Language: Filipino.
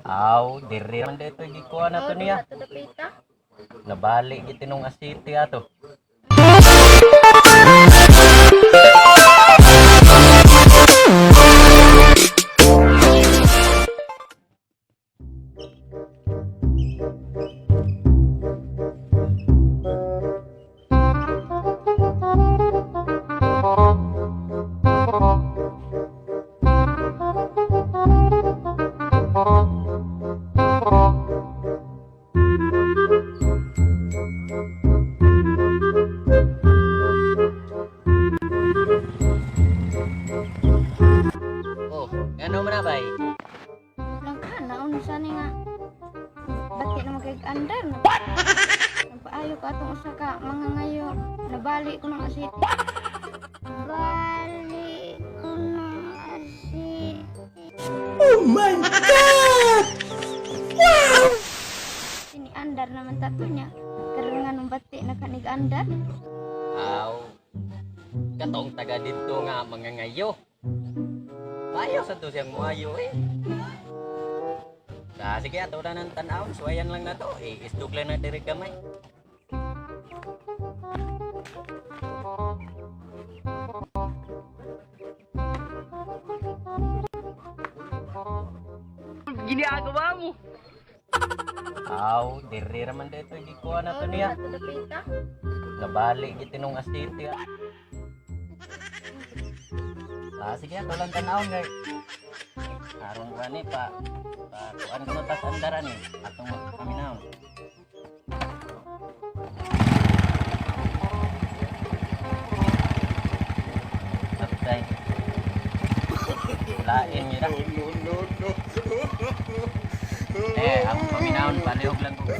Aw, diri man dito gikuha na to niya. Ato dapita. Nabali gitinong asiti ato. Oh, ano man na bay? Lang ka naon sa ni nga. Bati na magkag-andar na. Nagpaayo ka atong usa ka mga ngayo. Nabali ko ng asit. Bali ko ng asit. Oh my God! Sini andar naman tato niya. Karon ng bati na kanig andar. Aw. Katong taga dito nga mga ngayo. Mayo sa to siyang muayo eh. Sige ato na ng tan-awon, suwayan lang na to. Isdog lang na diri kamay. Ginagawa mo? Aw, diri raman dito gikuha na to niya. Ato dapita. Nabali gitinong asiti. Sige ato lang tan-awon guys. Aron gani pa. Kuan ko tas andaran ni atong paminaw. Sabay. Lain niya dah. No. Ang paminawon palihog lang ko.